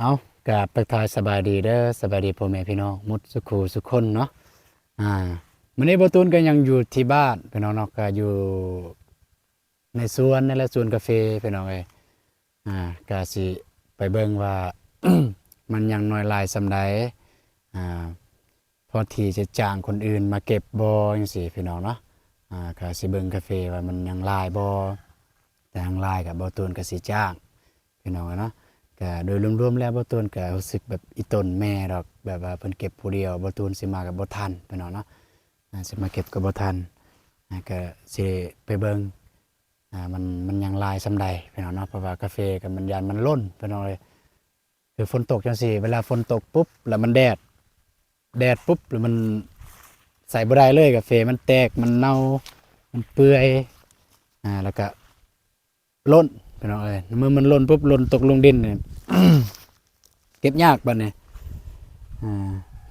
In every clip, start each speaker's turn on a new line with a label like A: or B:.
A: เอากราบทักทายสบายดีเด้อสบายดีพ่อแม่พี่น้องหมุดสุขูสุขคนเนาะอ่ามื้อนี้บ่ตูนก็ยังอยู่ที่บ้านพี่น้องเนาะก็อยู่ในสวนนั่นแหละสวนกาแฟพี่น้องเอ้ยก็สิไปเบิ่งว่า มันยังน้อยหลายส่ำใดอ่าพอที่จะจ้างคนอื่นมาเก็บบ่จังซี่พี่น้องเนาะก็สิเบิ่งกาแฟว่ามันยังหลายบ่แต่ยังหลายก็บ่ตูนก็สิจ้างพี่น้องเนาะ ก็โดยรวมๆแล้วบ่ตูนก็รู้สึกแบบอีตนแม่ดอกแบบว่าเพิ่นเก็บผู้เดียวบ่ตูนสิมากับบ่ทันพี่น้องเนาะสิมาเก็บก็บ่ทันก็สิไปเบิ่งมันยังหลายส่ำใดพี่น้องเนาะเพราะว่ากาแฟก็มันยานมันล้นพี่น้องเอ้ยคือฝนตกจังซี่เวลาฝนตกปุ๊บแล้วมันแดดปุ๊บแล้วมันใส่บ่ได้เลยกาแฟมันแตกมันเน่ามันเปื่อยแล้วก็ล้นพี่น้องเอ้ยเมื่อมันล้นปุ๊บล้นตกลงดินเนี่ย เก็บยากบัดนี้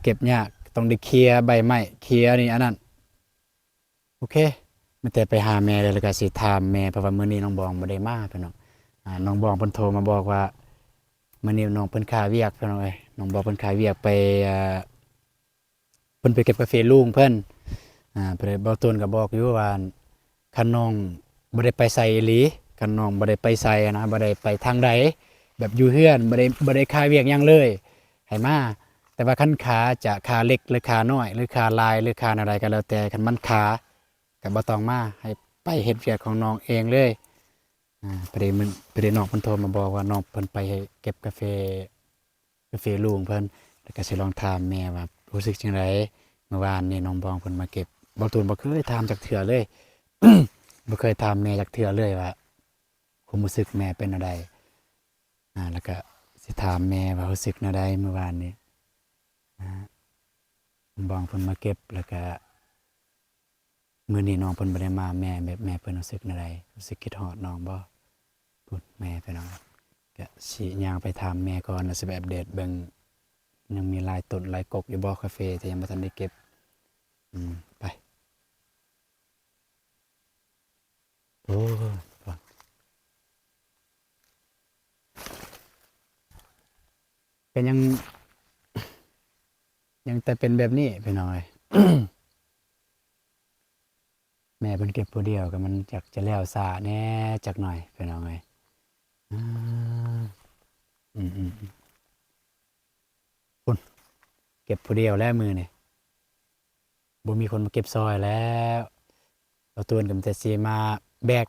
A: เก็บยากต้องได้เคลียร์ใบไม้เคลียร์นี่อันนั้นโอเคมันแต่ไปหาแม่เลยแล้วก็สิถามแม่เพราะว่ามื้อนี้น้องบองบ่ได้มาพี่น้องน้องบองเพิ่นโทรมาบอกว่ามื้อนี้น้องเพิ่นค่าเวียกพี่น้องเอ้ยน้องบอกเพิ่นค่าเวียกไปเพิ่นไปเก็บกาแฟลุงเพิ่นเพิ่นเว้าต้นก็บอกอยู่ว่าคันน้องบ่ได้ไปไสอีหลีคันน้องบ่ได้ไปไสนะบ่ได้ไปทางใดแบบอยู่เฮือนบ่ได้ค่าเวียกหยังเลยให้มาแต่ว่าคันขาจะขาเล็กหรือขาน้อยหรือขาลายหรือขาอะไรก็แล้วแต่คันมันขาก็บ่ต้องมาให้ไปเฮ็ดเวียกของน้องเองเลยพอดีน้องเพิ่นโทรมาบอกว่าน้องเพิ่นไปเก็บกาแฟลุงเพิ่นแล้วก็สิลองถามแม่ว่ารู้สึกจังไดเมื่อวานนี่น้องบองเพิ่นมาเก็บบ่ตูนบ่เคยถามจักเทื่อเลย บ่เคยถามแม่จักเทื่อเลยว่าความรู้สึกแม่เป็นจั่งใดแล้วก็สิถามแม่ว่ารู้สึกแนวใดเมื่อวานนี้น้องบองเพิ่นมาเก็บแล้วก็มื้อนี้น้องเพิ่นบ่ได้มาแม่แบบแม่เพิ่นรู้สึกแนวใดรู้สึกคิดฮอดน้องบ่พูดแม่ไปน้องก็สิย่างไปถามแม่ก่อนแล้วสิไปอัปเดตเบิ่งยังมีหลายต้นหลายกกอยู่บ่กาแฟที่ยังบ่ทันได้เก็บไปโอ้ก็ยังแต่เป็นแบบนี้ไปหน่อย แม่เพิ่นเก็บผู้เดียวก็มันจักจะแล้วซ่าแหน่จักหน่อยไปหน่อยอาอืมๆพุ่นเก็บผู้เดียวแล้วมื้อนี้บ่มีคนมาเก็บซอยแล้วบ่ตูนก็มีแต่สิมาแบก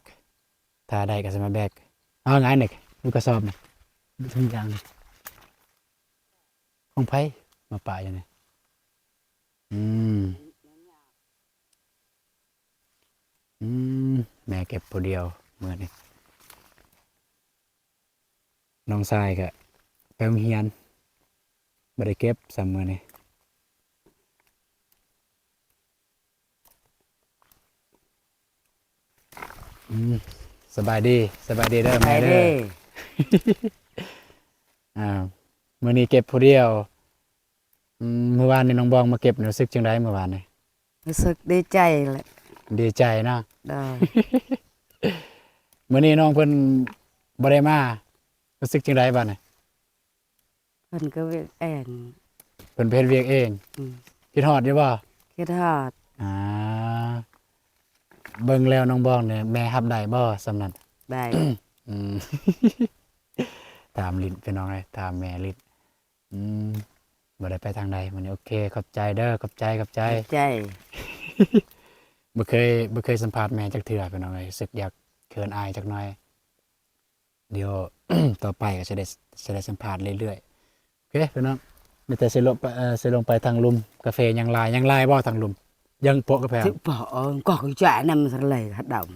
A: ถ้าได้ก็สิมาแบกเอาไงนี่ลูกกระสอบนี่ถุงยางนี่ของไผมาปะอยู่นี่อืมอืมแม่เก็บผู้เดียวมื้อนี้น้องชายก็ไปโรงเรียนบ่ได้เก็บซ้ำมื้อนี้อืมสบายดีเด้อ
B: ไป
A: แม่เด้อ
B: เด้
A: อ่ามื้อนี้เก็บผู้เดียวเมื่อวานนี่น้องบองมาเก็บรู้สึกจังไดเมื่อวานนี่
B: รู้สึกดีใจแหละ
A: ดีใจเนาะ
B: ได้
A: มื้อนี้น้องเพิ่นบ่ได้มารู้สึกจังไดบัดนี้
B: เพิ่นก็เวียกแอน
A: เพิ่นไปเฮ็ดเวียกเอง
B: อืม
A: คิดฮอดอยู่บ่
B: คิดฮอด
A: อ่าเบิ่งแล้วน้องบองเนี่ยแม่รับได้บ่สำนั้น
B: ได้
A: อืม ตามลิ้นพี่น้องเอ้ยตามแม่ลิ้นอืมบ่ได้ไปทางใดมื้อนี้โอเคขอบใจเด้อขอบใจ
B: ใจ
A: บ่เคยสัมภาษณ์แม่จักเทื่อพี่น้องเอ้ยรู้สึกอยากเขินอายจักหน่อยเดี๋ยว ต่อไปก็จะได้สัมภาษณ์เรื่อยๆโอเคพี่น้องมีแต่สิลงไปทางลุมกาแฟยังลายบ่ทางลุมยังโปะกาแฟ
B: ที่bỏ có cái trẻ nằm thật lầy hoạt động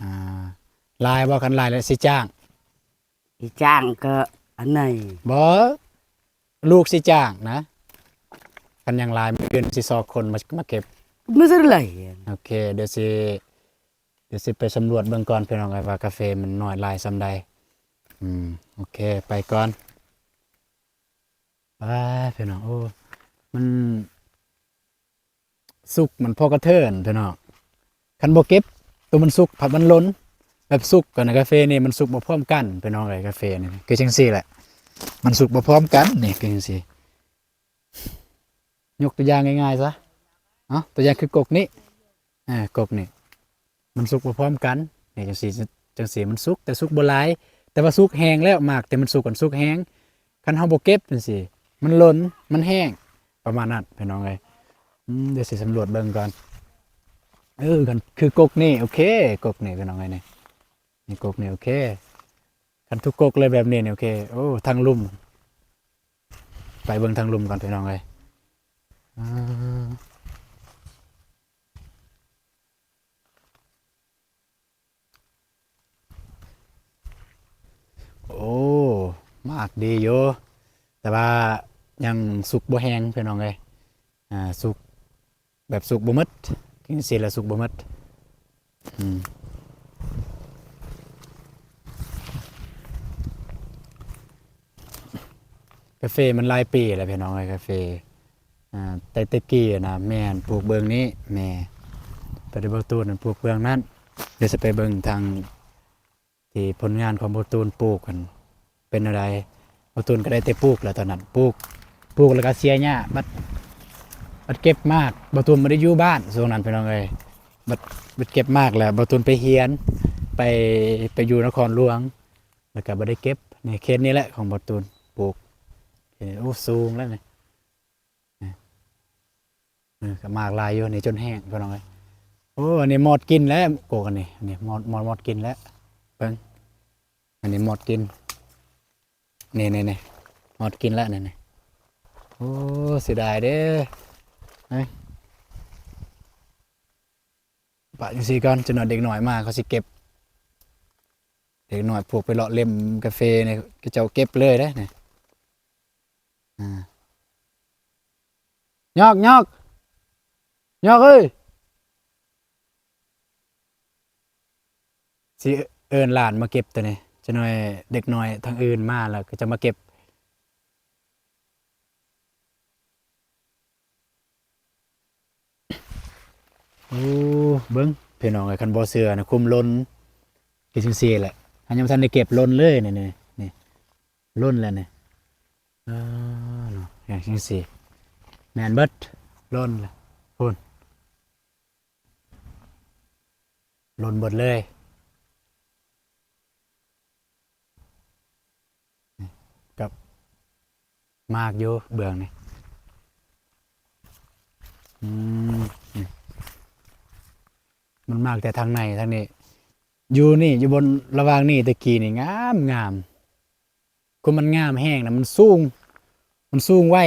A: ลายบ่คันลายแล้วสิจ้าง
B: thì trang cơ anh này
A: บ่ลูกสิจ้างนะคันยังลายมื้ออื่นสิซอกคนมาเก็บ
B: nó rất lầy
A: โอเคเดี๋ยวสิไปสำรวจเบิ่งก่อนพี่น้องเอ้ยว่ากาแฟมันน้อยหลายส่ำใดโอเคไปก่อนไปพี่น้องโอ้มันสุกมันพอกระเทินพี่น้องคันบ่เก็บตัวมันสุกผัดมันล้นแบบสุกกันนะกาแฟนี่มันสุกบ่พร้อมกันพี่น้องเอ้ยกาแฟนี่คือจังซี่แหละ มันสุกบ่พร้อมกันนี่คือจังซี่ยกตัวอย่างง่ายๆซะเอ้าตัวอย่างคือกกนี้กกนี่มันสุกบ่พร้อมกันนี่จังซี่มันสุกแต่สุกบ่หลายแต่ว่าสุกแห้งแล้วมากแต่มันสุกกันสุกแห้งคันเฮาบ่เก็บจังซี่มันหล่นมันแห้งประมาณนั้นพี่น้องเอ้ยเดี๋ยวสิสำรวจเบิ่งก่อนกันคือกกนี่โอเคกกนี่พี่น้องเอ้ยนี่กกนี่โอเคคันทุกกกเลยแบบนี้นี่โอเคโอ้ทางลุ่มไปเบิ่งทางลุ่มก่อนพี่น้องเอ้ยอ่าโอ้มากดีอยู่แต่ว่ายังสุกบ่แห้งพี่น้องเอ้ยสุกแบบสุกบ่หมดกินสิแล้วสุกบ่หมดอืมกาแฟมันหลายปีแล้วพี่น้องเอ้ยกาแฟแต่ตะกี้นะแม่นปลูกเบิ่งนี้แม่ไปได้บ่ตูนปลูกเบิ่งนั้นเดี๋ยวจะไปเบิ่งทางที่ผลงานของบ่ตูนปลูกกันเป็นอะไรบ่ตูนก็ได้แต่ปลูกแล้วตอนนั้นปลูกแล้วก็เสียหญ้าบัดเก็บมากบ่ตูนบ่ได้อยู่บ้านช่วงนั้นพี่น้องเอ้ยบัดเก็บมากแล้วบ่ตูนไปเรียนไปอยู่นครหลวงแล้วก็บ่ได้เก็บนี่เขตนี้แหละของบ่ตูนปลูกโอ้สูงแล้วนี่ก็มากหลายอยู่นี่จนแห้งพี่น้องเอ้ยโอ้อันนี้หมดกินแล้วโกกันนี่อันนี้หมดกินแล้วเบิ่งอันนี้หมดกินนี่หมดกินแล้วนี่โอ้เสียดายเด้อปะจังซี่ก่อนจนเด็กหน่อยมาเขาสิเก็บเด็กหน่อยพวกไปเลาะเล่มกาแฟนี่ก็เจ้าเก็บเลยเด้อนี่ยอกเอ้ยสิเอิ้นหลานมาเก็บตัวนี้จะหน่อยเด็กน้อยทางอื่นมาแล้วก็จะมาเก็บโอ้เบิ่งพี่น้องไอ้คันบ่เชื่อนะคุมล้นคือจังซี่แหละอันยังบ่ทันได้เก็บล้นเลยนี่ล้นแล้วนี่เออเนาะอย่างจังซี่แม่นเบิดล้นแล้วพูนล้นเบิดเลยกับมากอยู่เบื้องนี่อืมมันมากแต่ทางในทางนี้อยู่นี่อยู่บนระหว่างนี่ตะกี้นี่งามก็มันงามแห้งนะมันสูงไว้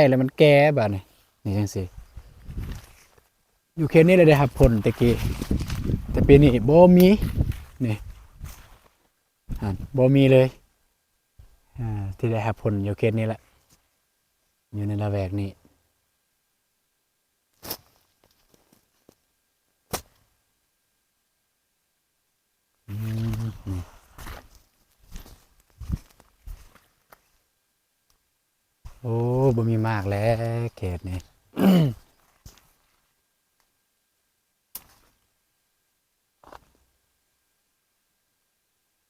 A: แล้วมันแก่บัดนี่จังซี่อยู่เขตนี้เลยได้รับผลตะกี้แต่ปีนี้บ่มีนี่บ่มีเลยที่ได้รับผลอยู่เขตนี้แหละอยู่ในละแวกนี้นี่โอ้บ่มีมากแล้วเขตนี้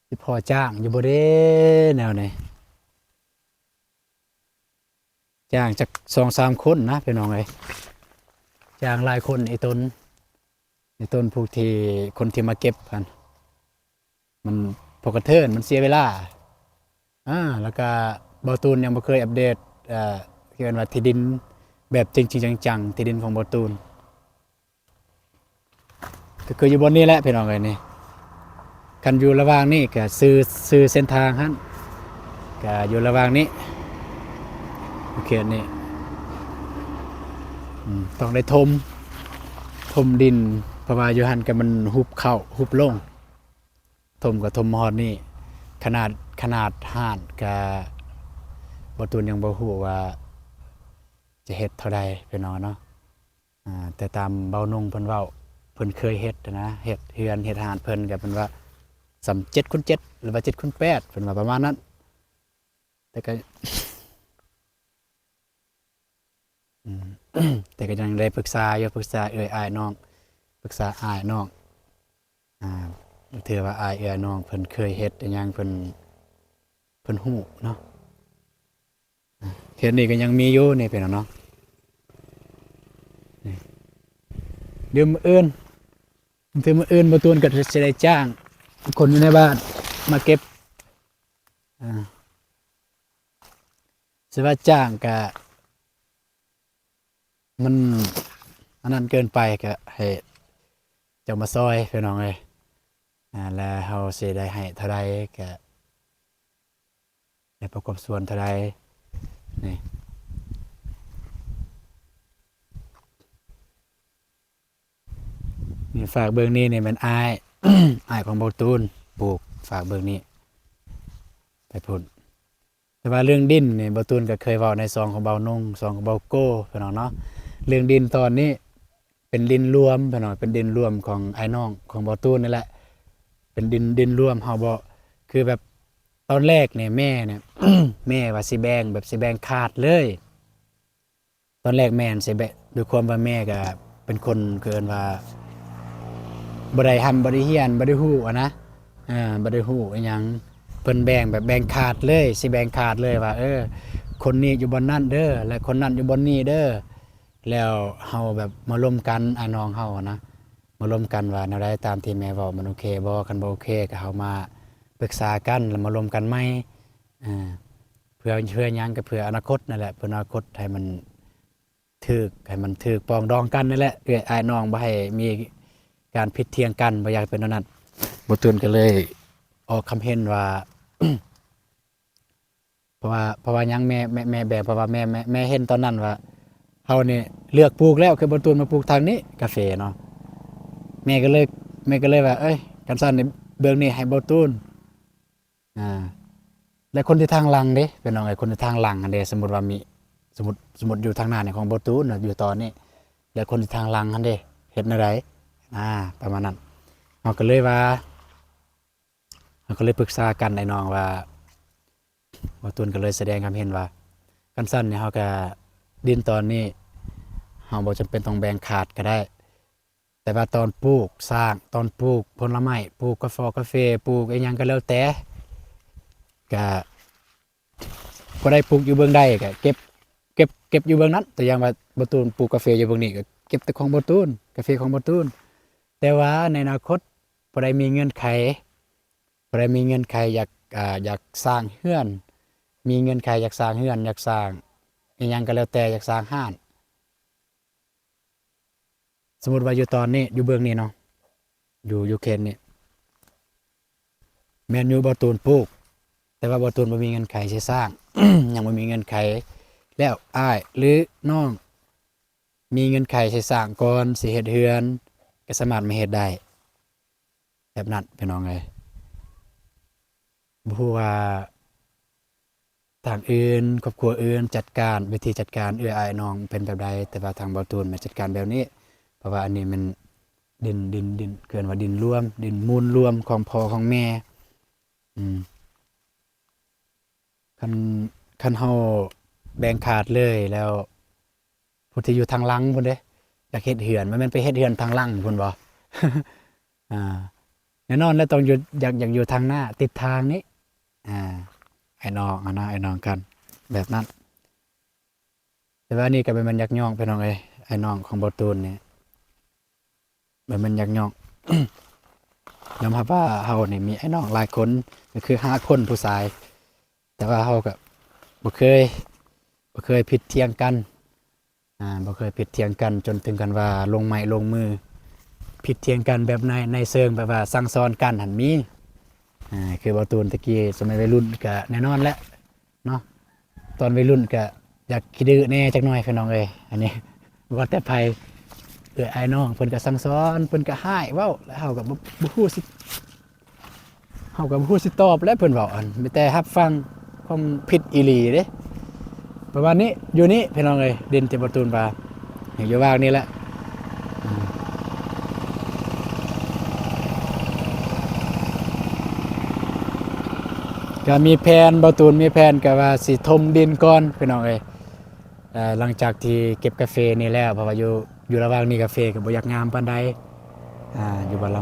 A: สิพอจ้างอยู่บ่เด้แนวนี้จ้างจัก2-3คนนะพี่น้องเอ้ยจ้างหลายคนไอ้ต้นพวกที่คนที่มาเก็บกันมันพกกระเทินมันเสียเวลาแล้วก็บ่ตูนยังบ่เคยอัปเดตที่ว่าที่ดินแบบจริงๆจังๆที่ดินของบ่ตูนก็คืออยู่บนนี้แหละพี่น้องเอ้ยนี่คันอยู่ระหว่างนี้ก็ซื้อเส้นทางหั่นก็อยู่ระหว่างนี้เขตนี้ต้องได้ถมดินเพราะว่าอยู่หั่นก็มันหุบเข้าหุบลงถมก็ถมฮอดนี่ขนาดห่านก็บ่ตูนยังบ่ฮู้ว่าจะเฮ็ดเท่าใดพี่น้องเนาะแต่ตามเบานุ่งเพิ่นเว้าเพิ่นเคยเฮ็ดนะเฮ็ดเฮือนเฮ็ดห่านเพิ่นก็เพิ่นว่าสำ7x7หรือว่า7x8เพิ่นว่าประมาณนั้นแต่ก็ อืม แต่ก็ยังได้ปรึกษาอยู่ปรึกษาอ้ายน้องปรึกษาอ้ายน้องอ่าถือว่าอ้ายน้องเพิ่นเคยเฮ็ดอิหยังเพิ่นฮู้เนาะ เขตนี้ก็ยังมีอยู่นี่พี่น้องเนาะนี่เดี๋ยวมื้ออื่นถึงมื้ออื่นบ่ตูนก็จะได้จ้างคนอยู่ในบ้านมาเก็บสิว่าจ้างก็มันอันนั้นเกินไปก็ให้เจ้ามาซอยพี่น้องเอ้ยแล้วเฮาสิได้ให้เท่าใดก็ได้ประกอบส่วนเท่าใดนี่นี่ฝากเบิ่งนี่นี่มันอาย อายของบ่ตูนปลูกฝากเบิ่งนี่ไปพุ่นแต่ว่าเรื่องดินนี่บ่ตูนก็เคยเว้าในซองของเบานุ่งซองของเบาโก้พี่น้องเนาะเรื่องดินตอนนี้เป็นดินรวมพี่น้องเป็นดินรวมของไอ้น้องของเบาตูนนี่แหละเป็นดินรวมเฮาบ่คือแบบตอนแรกเนี่ยแม่เนี่ย แม่ว่าสิแบ่งแบบสิแบ่งขาดเลยตอนแรกแม่นสิแบ่งด้วยความว่าแม่ก็เป็นคนเกินว่าบ่ได้บ่ได้เฮียนบ่ได้ฮู้อะนะบ่ได้ฮู้อิหยังเพิ่นแบ่งแบบแบ่งขาดเลยสิแบ่งขาดเลยว่าคนนี้อยู่บ่นั้นเด้อและคนนั้นอยู่บ่นี้เด้อแล้วเฮาแบบมาร่วมกันอาน้องเฮานะมาร่วมกันว่าแนวใดตามที่แม่เว้ามันโอเคบ่คันบ่โอเคก็เฮามาปรึกษากันแล้วมารวมกันใหม่เพื่อหยังก็เพื่ออนาคตนั่นแหละเพื่ออนาคตให้มันถูกปรองดองกันนั่นแหละอ้ายน้องบ่ให้มีการผิดเถียงกันบ่อยากเป็นนั้นบ่ตูนก็เลยออกคำเห็นว่า เพราะว่ายังแม่แบบเพราะว่าแม่เห็นตอนนั้นว่าเฮานี่เลือกปลูกแล้วคือบ่ตูนมาปลูกทางนี้กาแฟเนาะแม่ก็เลยว่ากันซั่นนี่เบื้องนี้ให้บ่ตูนและคนที่ทางหลังเด้เป็นน้องคนที่ทางหลังอันเด้สมมุติว่ามีสมมุติอยู่ทางหน้านี่ของบ่ตูนอยู่ตอนนี้แล้วคนที่ทางหลังอันเด้เฮ็ดแนวใดประมาณนั้นเราก็เลยปรึกษากันไอ้น้องว่าตูนก็เลยแสดงความเห็นว่ากันสั้นเนี่ยเฮาก็ดินตอนนี้เฮาบ่จำเป็นต้องแบ่งขาดก็ได้แต่ว่าตอนปลูกสร้างตอนปลูกผลไม้ปลูกกาแฟปลูกอีหยังก็แล้วแต่ก็บ่ได้ปลูกอยู่เบื้องใดก็เก็บอยู่เบื้องนั้นแต่อย่างว่าบ่ตูนปลูกกาแฟอยู่เบื้องนี้ก็เก็บแต่ของบ่ตูนกาแฟของบ่ตูนแต่ว่าในอนาคตบ่ได้มีเงื่อนไขอยากสร้างเฮือนมีเงื่อนไขอยากสร้างเฮือนอยากสร้างอีหยังก็แล้วแต่อยากสร้างห้านสมมุติว่าอยู่ตอนนี้อยู่เบื้องนี้เนาะอยู่เขตนี้แม่นอยู่บ่ตูนปลูกแต่ว่าบ่ตูนบ่มีเงื่อนไขสิสร้าง ยังบ่มีเงื่อนไขแล้วอ้ายหรือน้องมีเงื่อนไขสิสร้างก่อนสิเฮ็ดเฮือนก็สามารถมาเฮ็ดได้แบบนั้นพี่น้องเอ้ยบ่ฮู้ว่าทางอื่นครอบครัวอื่นจัดการวิธีจัดการอ้ายน้องเป็นแบบใดแต่ว่าทางบ่ตูนมาจัดการแบบนี้เพราะว่าอันนี้มันดินเกินว่าดินรวมดินมูลรวมของพ่อของแม่คันเฮาแบ่งขาดเลยแล้วผู้ที่อยู่ทางหลังพุ่นเด้อยากเฮ็ดเฮือนมันแม่นไปเฮ็ดเฮือนทางหลังพุ่นบ่ แน่นอนแล้วต้องอยู่อยากอยู่ทางหน้าติดทางนี้ไอ้น้องไอ้น้องกันแบบนั้นแต่ว่านี่ก็เป็นมันยักย่องพี่น้องเอ้ยไอ้น้องของบ่ตูนนี่มันยักย่อง ยอมรับว่าเฮานี่มีไอ้น้องหลายคนก็คือ5คนผู้ชายแต่ว่าเฮาก็บ่เคยผิดเถียงกันบ่เคยผิดเถียงกันจนถึงกันว่าลงไม้ลงมือผิดเถียงกันแบบในเชิงแบบว่าสั่งสอนกันหันมีคือบ่ตูนตะกี้สมัยวัยรุ่นก็แน่นอนแหละเนาะตอนวัยรุ่นก็อยากขี้ดื้อแน่จักหน่อยพี่น้องเอ้ยอันนี้บ่แต่ไผไอ้น้องเพิ่นก็สั่งสอนเพิ่นก็ให้เว้าแล้วเฮาก็บ่ฮู้สิตอบแล้วเพิ่นเว้าอันมีแต่รับฟังความผิดอีหลีเด้ประมาณนี้อยู่นี่พี่น้องเอ้ยดินที่บ่ตูนว่าอยู่ว่างนี่แหละก็มีแผนบ่ตูนมีแผนก็ว่าสิถมดินก่อนพี่น้องเอ้ยหลังจากที่เก็บกาแฟนี่แล้วเพราะว่าอยู่ระหว่างนี้กาแฟก็บ่อยากงามปานใดอยู่บ้านเรา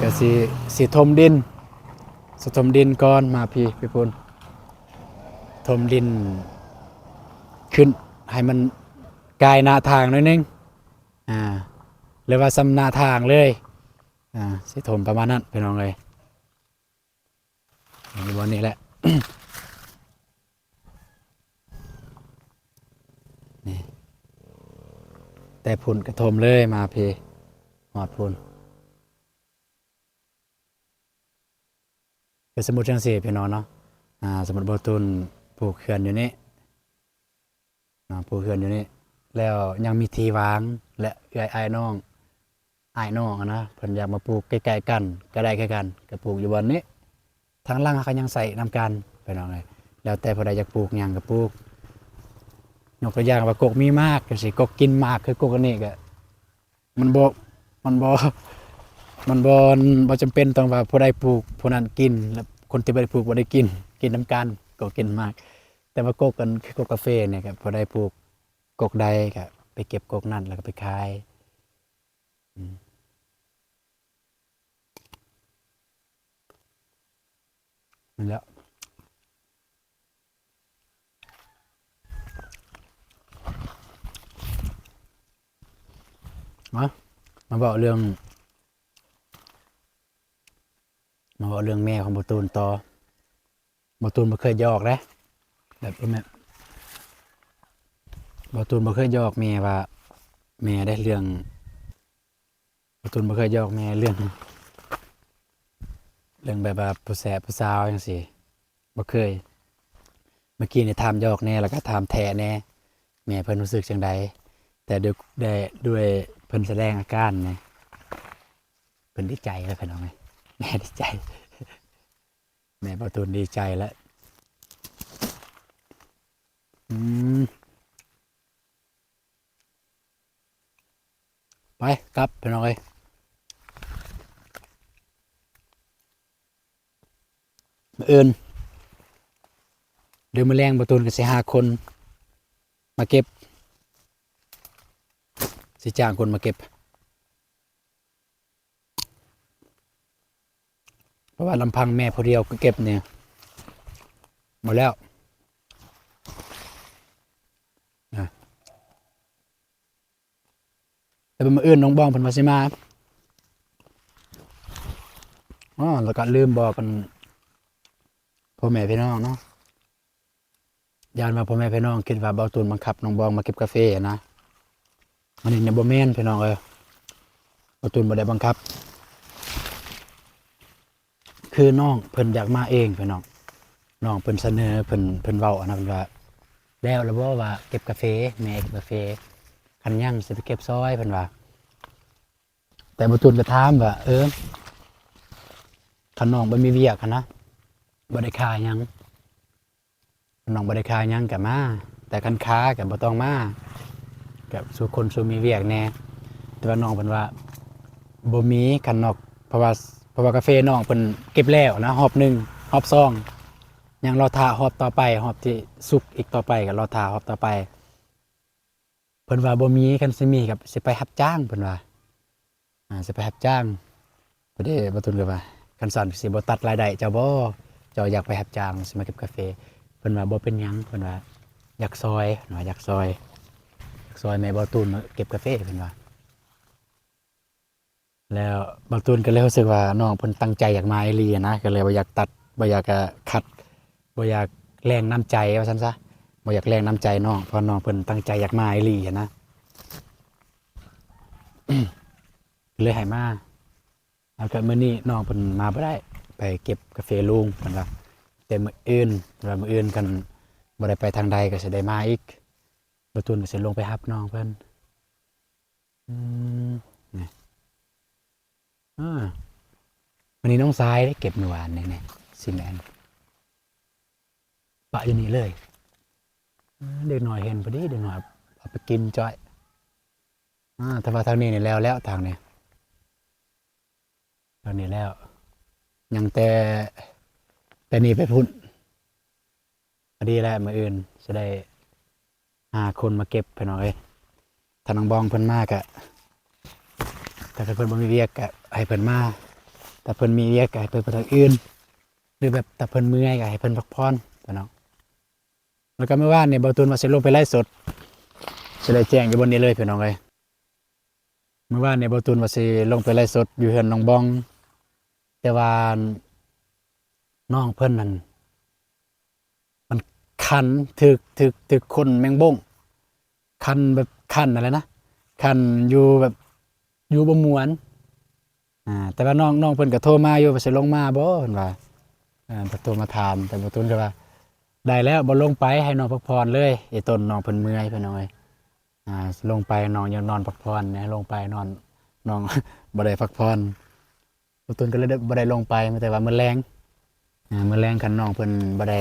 A: ก็สิถมดินก่อนมาพี่พุ่นถมดิน ขึ้นให้มันกายหน้าทางหน่อยนึงอ่าหรือว่าสำหน้าทางเลยสิถมประมาณนั้นพี่น้องเลยอยู่บนนี้แหละ นี่แต่พุ่นกระทมเลยมาเพหอดพุ่นเป็นสมุดจังสีพี่น้องเนาะสมุดบตุนปลูกเขื่อนอยู่นี่ปลูกเขื่อนอยู่นี่แล้วยังมีทีวางและเอื้อยอ้ายน้องอ้ายน้องอะนะเพิ่นอยากมาปลูกใกล้ๆกันก็ได้ใกล้กันก็ปลูกอยู่บนนี้ทางล่างเขายังใส่นำกันพี่น้องเลยแล้วแต่ผู้ใดอยากปลูกหยังก็ปลูกยกตัวอย่างว่ากกมีมากจังซี่กกกินมากคือกกอันนี้ก็มันบ่มันบ่ มันบ่จำเป็นต้องว่าผู้ใดปลูกผู้นั้นกินแล้วคนที่บ่ได้ปลูกบ่ได้กินกินน้ำกันก็กินมาก แต่ว่ากกกันคือกกกาแฟเนี่ยครับผู้ใดปลูกกกใดก็ไปเก็บกกนั้นแล้วก็ไปขายอืมนั่นแหล้วมาบอกเรื่องแม่ของบ่ตูนต่อบ่ตูนบ่เคยหยอกนะแบบแม่บ่ตูนบ่เคยหยอกแม่ว่าแม่ได้เรื่องบ่ตูนบ่เคยหยอกแม่เรื่องแบบว่าผู้แสบผู้สาวจังซี่บ่เคยเมื่อกี้นี่ถามหยอกแน่แล้วก็ถามแท้แน่แม่เพิ่นรู้สึกจังใดแต่ด้วยเพิ่นแสดงอาการไงเพิ่นดีใจแล้วพี่น้องไงแม่ดีใจแม่บ่ตูนดีใจแล้วอืมไปกลับพี่น้องเอ้ยมื้ออื่นเดี๋ยวมื้อแลงบ่ตูนก็สิหาคนมาเก็บสิจ้างคนมาเก็บเพราะว่าลำพังแม่ผู้เดียวก็เก็บเนี่ยหมดแล้วนะแต่มื้ออื่นน้องบ้องเพิ่นว่าสิมาแล้วก็ลืมบอกกันพ่อแม่พี่น้องเนาะยานว่าพ่อแม่พี่น้องคิดว่าเบาตูนบังคับน้องบองมาเก็บกาแฟนะอันนี้เนี่ยบ่แม่นพี่น้องเบาตูนบ่ได้บังคับคือน้องเพิ่นอยากมาเองพี่น้องน้องเพิ่นเสนอเพิ่นเว้าอันนั้นเพิ่นว่าแล้วบ่ว่าเก็บกาแฟแม่เก็บกาแฟคันยังสิไปเก็บซอยเพิ่นว่าแต่เบาตูนก็ถามว่าคันน้องบ่มีเวียกหั้นนะบ่ได้ค่าหยังน้องบ่ได้ค่าหยังก็มาแต่คันค้าก็บ่ต้องมากับสู่คนสู่มีเวียกแน่แต่ว่าน้องเพิ่นว่าบ่มีคันนอกเพราะว่ากาแฟน้องเพิ่นเก็บแล้วนะหอบหนึ่งหอบสองยังรอท่าหอบต่อไปหอบที่สุกอีกต่อไปก็รอท่าหอบต่อไปเพิ่นว่าบ่มีคันสิมีก็สิไปรับจ้างเพิ่นว่าสิไปรับจ้างพอดีบ่ตุนก็ว่าคันสั่นสิบ่ตัดรายได้เจ้าบ่เจ้าอยากไปรับจ้างสิมาเก็บกาแฟเพิ่นว่าบ่เป็นหยังเพิ่นว่าอยากซอยอยากซอยแม่บ่ตุนมาเก็บกาแฟเพิ่นว่าแล้วบางตูนก็เลยรู้สึกว่าน้องเพิ่นตั้งใจอยากมาอีหลีนะก็เลยบ่อยากตัดบ่อยากขัดบ่อยากแรงน้ำใจว่าซั่นซะบ่อยากแรงน้ำใจน้องเพราะน้องเพิ่นตั้งใจอยากมาอีหลีนะ เลยให้มาแล้วก็มื้อนี้น้องเพิ่นมาบ่ได้ไปเก็บกาแฟลุงเพิ่นว่าแต่มื้ออื่นกันบ่ได้ไปทางใดก็สิได้มาอีกบางตูนก็สิลงไปรับน้องเพิ่นอืมนี่วันนี้น้องซ้ายได้เก็บเมื่อวานเนี่ยสิแมนปะอยู่นี่เลยเด็กหน่อยเห็นพอดีเด็กหน่อยเอาไปกินจ้อยแต่ว่าทางนี้นี่แล้วทางนี้แล้วยังแต่นี่ไปพุ่นพอดีแล้วมื้ออื่นจะได้หาคนมาเก็บไปหน่อยถ้าน้องบองเพิ่นมากอะถ้าเพิ่นบ่มีเวียกก็ให้เพิ่นมาแต่เพิ่นมีเวียกก็ให้เพิ่นไปทางอื่นหรือแบบแต่เพิ่นเมื่อยก็ให้เพิ่นพักผ่อนพี่น้อง แล้วก็เมื่อวานนี่บ่ตูนว่าสิลงไปไลฟ์สดสิได้แจ้งอยู่บนนี้เลยพี่น้องเอ้ยเมื่อวานนี่บ่ตูนว่าสิลงไปไลฟ์สดอยู่เฮือนน้องบอง แต่ว่าน้องเพิ่นนั่นมันคันถึกคนแมงบ้งคันแบบคันอะไรนะคันอยู่แบบอยู่บ่ม่วนแต่ว่าน้องเพิ่นก็โทรมาอยู่ว่าสิลงมาบ่เพิ่นว่าก็โทรมาถามแต่บ่ตูนก็ว่าได้แล้วบ่ลงไปให้น้องพักผ่อนเลยไอ้ต้นน้องเพิ่นเมื่อยเพิ่นเอาไว้ลงไปน้องยังนอนพักผ่อนนะลงไปนอนน้อง บ่ได้พักผ่อนบ่ตูนก็เลยบ่ได้ลงไปแต่ว่ามื้อแลงมื้อแลงคันน้องเพิ่นบ่ได้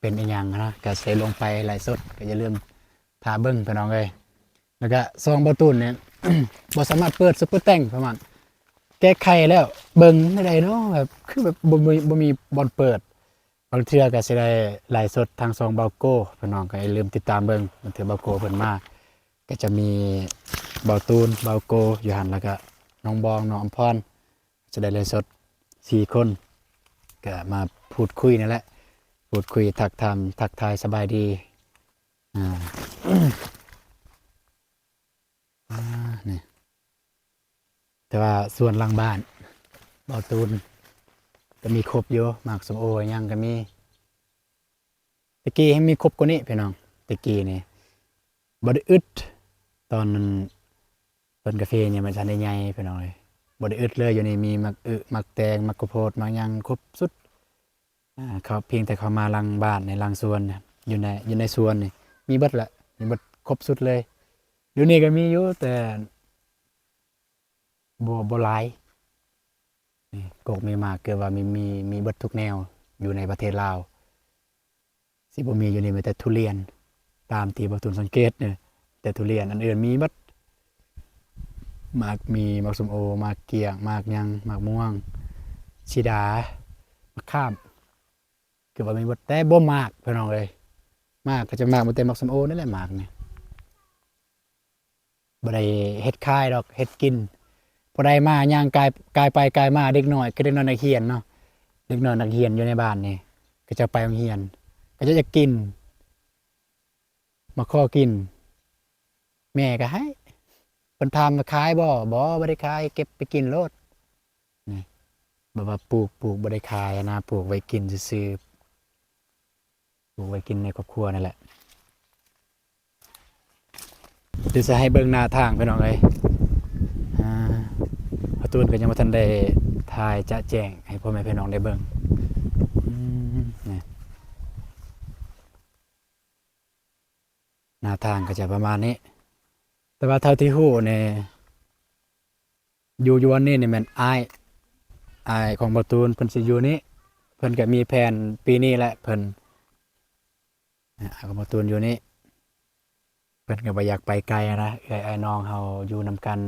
A: เป็นอีหยังนะก็สิลงไปไลฟ์สดก็อย่าลืมพาเบิ่งพี่น้องเอ้ยแล้วก็ซองบ่ตูนเนี่ย บ่สามารถเปิดซุปเปอร์แต่งประมาณแก้ไขแล้วเบิ่งได้เนาะแบบคือแบบบ่มีบอลเปิดบางเทื่อก็สิได้ไลฟ์สดทางซองเบาโก้พี่น้องก็อย่าลืมติดตามเบิ่งบางเทื่อเบาโก้เพิ่นมาก็จะมีเบาตูนเบาโก้อยู่หั่นแล้วก็น้องบองน้องอำพรจะได้ไลฟ์สด4คนก็มาพูดคุยนั่นแหละพูดคุยทักทายสบายดีอ่า นี่แต่ว่าส่วนหลังบ้านบ่อตูนก็มีครบอยู่หมากสมโอยังก็มีตะกี้ให้มีครบกว่านี้พี่น้องตะกี้นี่บ่ได้อึดตอนนั้นเพิ่นกาแฟเนี่ยมันทันได้ใหญ่พี่น้องเอ้ยบ่ได้อึดเลยอยู่นี่มีหมักหมักแตงหมักข้าวโพดหมักหยังครบสุดเขาเพียงแต่เขามาหลังบ้านในหลังสวนเนี่ยอยู่ในสวนนี่มีเบิดละมีเบิดครบสุดเลยเดี๋ยวนี้ก็มีอยู่แต่บ่หลายนี่กกมีหมากเกิดว่ามีเบิดทุกแนวอยู่ในประเทศลาวสิบ่มีอยู่นี่มีแต่ทุเรียนตามที่บ่ตูนสังเกตเนี่ยแต่ทุเรียนอันอื่นมีเบิดหมากมีหมากส้มโอหมากเกี้ยงหมากหยังหมากม่วงชิดามะข้ามคือว่ามีเบิดแต่บ่มากพี่น้องเอ้ยมากก็จะมากบ่แต่หมากส้มโอนั่นแหละหมากนี่บ่ได้เฮ็ดขายดอกเฮ็ดกินพอได้มาย่างกายไปกายมาเด็กน้อยคือเด็กน้อยนักเรียนเนาะเด็กน้อยนักเรียนอยู่ในบ้านนี่ก็จะไปโรงเรียนก็จะกินมาขอกินแม่ก็ให้เพิ่นถามว่าขายบ่ได้ขายเก็บไปกินโลดนี่แบบว่าปลูกบ่ได้ขายนะปลูกไว้กินซื่อๆปลูกไว้กินในครอบครัวนั่นแหละเดี๋ยวจะให้เบิ่งหน้าทางพี่น้องเอ้ยประตูนก็ยังบ่ทันได้ถ่ายจะแจ้งให้พ่อแม่พี่น้องได้เบิ่งนี่หน้าทางก็จะประมาณนี้แต่ว่าเท่าที่ฮู้เนี่ยอยู่วันนี้นี่แม่นอ้ายของประตูนเพิ่นสิอยู่นี้เพิ่นก็มีแผนปีนี้แหละเพิ่นอ้ายของประตูนอยู่นี้เพิ่นก็บ่อยากไปไกลนะอ้ายน้องเฮาอยู่นำกัน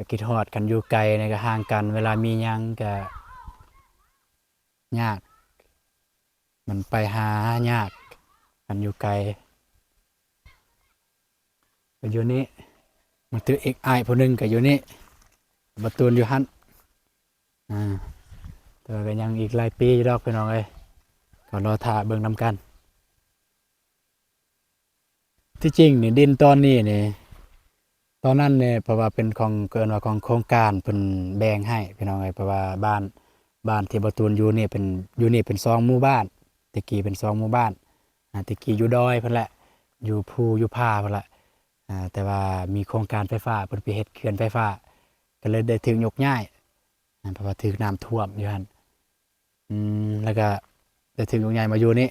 A: ก็คิดฮอดกันอยู่ไกลนี่ก็ห่างกันเวลามีหยังก็ยากมันไปหายากกันอยู่ไกลก็อยู่นี่มันถืออีกอ้ายผู้หนึงก็อยู่นี่ประตูนอยู่หั่นแต่ก็ยังอีกหลายปีอยู่ดอกพี่น้องเอ้ยก็รอท่าเบิ่งนำกันที่จริงนี่ดินตอนนี้นี่ตอนนั้นเนี่ยเพราะว่าเป็นของเกินว่าของโครงการเพิ่นแบ่งให้พี่น้องเอ้ยเพราะว่าบ้านที่ประตูนอยู่นี่เป็น2หมู่บ้านตะกี้เป็น2หมู่บ้านตะกี้อยู่ดอยเพิ่นแหละอยู่ภูอยู่ผาเพิ่นแหละแต่ว่ามีโครงการไฟฟ้าเพิ่นไปเฮ็ดเขื่อนไฟฟ้าก็เลยได้ถูกยกย้ายเพราะว่าถูกน้ำท่วมอยู่หั่นแล้วก็ได้ถูกยกย้ายมาอยู่นี่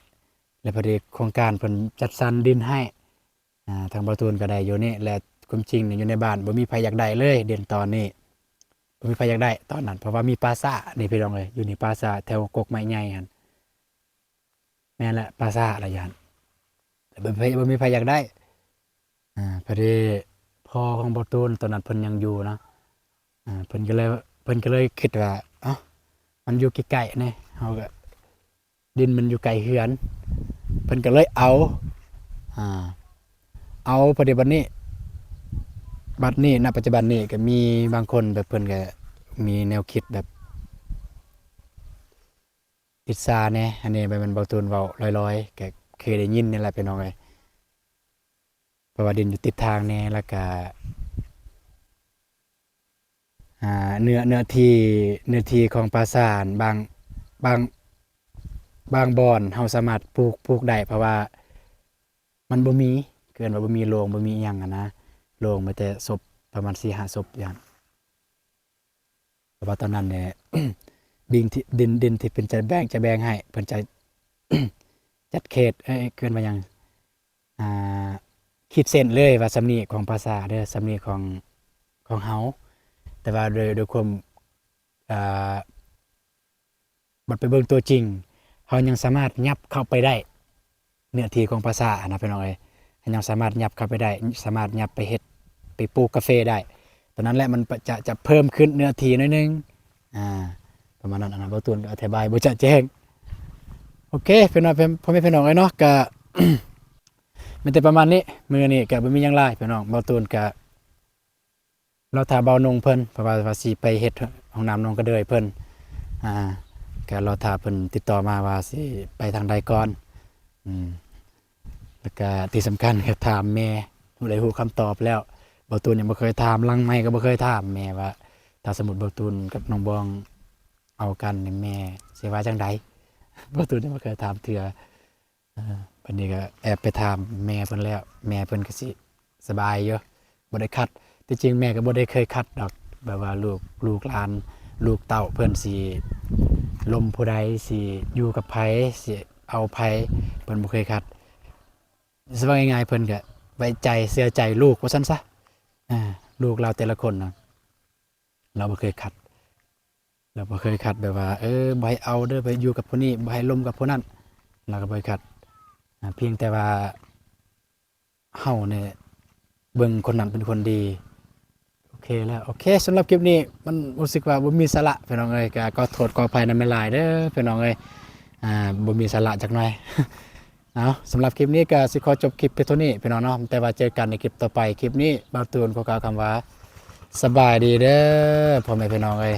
A: แล้วพอดีโครงการเพิ่นจัดสรรดินให้ทางประตูนก็ได้อยู่นี่และความจริงเนี่ยอยู่ในบ้านบ่มีใครอยากได้เลยเดือนตอนนี้บ่มีใครอยากได้ตอนนั้นเพราะว่ามีปลาซ่านี่พี่น้องเอ้ยอยู่นี่ปลาซ่าแถวกกไม้ใหญ่หั่นแม่นแหละปลาซ่าอะไรอย่างแต่บ่มีใครอยากได้พอดีพ่อของประตูนตอนนั้นเพิ่นยังอยู่เนาะเพิ่นก็เลยคิดว่าเอ้ามันอยู่ใกล้ๆนี่เฮาก็ดินมันอยู่ไกลเฮือนเพิ่นก็เลยเอาพอดีบัดนี้ณปัจจุบันนี้ก็มีบางคนแบบเพิ่นก็มีแนวคิดแบบ อิจฉาแหน่อันนี้มันเบาตูนเว้าลอยๆก็เคยได้ยินนี่แหละพี่น้องเอ้ยเพราะว่าดินอยู่ติดทางแหน่แล้วก็เนื้อที่ของปราสาทบางบางบ่อนเฮาสามารถปลูกได้เพราะว่ามันบ่มีเกินว่าบ่มีโรงบ่มีอิหยังอะนะโรงมีแต่ศพประมาณ4-5ศพอย่างเพราะว่าตอนนั้นเนี่ย บิงที่ดินที่เพิ่นจะแบ่งให้เพิ่นจะ จัดเขตเกินว่าหยังอ่าขีดเส้นเลยว่าสำนีของภาษาเด้อสำนีของเฮาแต่ว่าโดยความอ่าบัดไปเบิ่งตัวจริงเฮายังสามารถยับเข้าไปได้เนื้อที่ของภาษานะพี่น้องเอ้ยยังสามารถยับเข้าไปได้สามารถยับไปเฮ็ดไปปลูกกาแฟได้ตอนนั้นแหละมันจะเพิ่มขึ้นเนื้อที่หน่อยนึงอ่าประมาณนั้นนะบ่ตูนก็อธิบายบ่จะแจ้งโอเคพี่น้องพ่อแม่พี่น้องเอ้ยเนาะก็ มันแต่ประมาณนี้มื้อนี้ก็บ่มีหยังหลายพี่น้องบ่ตูนก็เราถ้าเบานงเพิ่นเพราะว่าสิไปเฮ็ดห้องน้ำนงกระเดยเพิ่นอ่าก็รอถ้าเพิ่นติดต่อมาว่าสิไปทางใดก่อนอืมแล้วก็ที่สำคัญก็ถามแม่บ่ได้ฮู้คำตอบแล้วบ่ตูนยังบ่เคยถามหลังไมค์ก็บ่เคยถามแม่ว่าถ้าสมมุติบ่ตูนกับน้องบองเอากันนี่แม่สิว่าจังใด บ่ตูนยังบ่เคยถามเทื่อวันนี้ก็แอบไปถามแม่เพิ่นแล้วแม่เพิ่นก็สิสบายอยู่บ่ได้คัดที่จริงแม่ก็บ่ได้เคยคัดดอกแบบว่าลูกหลานลูกเต้าเพิ่นสิลมผู้ใดสิอยู่กับไผสิเอาไผเพิ่นบ่เคยคัดสิว่าง่ายๆเพิ่นก็ไว้ใจเชื่อใจลูกว่าซั่นซะลูกเราแต่ละคนน่ะเราบ่เคยคัดเราบ่เคยคัดแบบว่าบ่ให้เอาเด้อไปอยู่กับผู้นี้บ่ให้ลมกับผู้นั้นเราก็บ่เคยคัดเพียงแต่ว่าเฮาเนี่ยเบิ่งคนนั้นเป็นคนดีโอเคแล้วโอเคสำหรับคลิปนี้มันรู้สึกว่าบ่มีสาระพี่น้องเอ้ยก็ขอโทษขออภัยนำหลายๆเด้อพี่น้องเอ้ยบ่มีสาระจักหน่อย เอาสำหรับคลิปนี้ก็สิขอจบคลิปเพียงเท่านี้พี่น้องเนาะแต่ว่าเจอกันในคลิปต่อไปคลิปนี้บ่าวตูนขอกล่าวคำว่าสบายดีเด้อพ่อแม่พี่น้องเอ้ย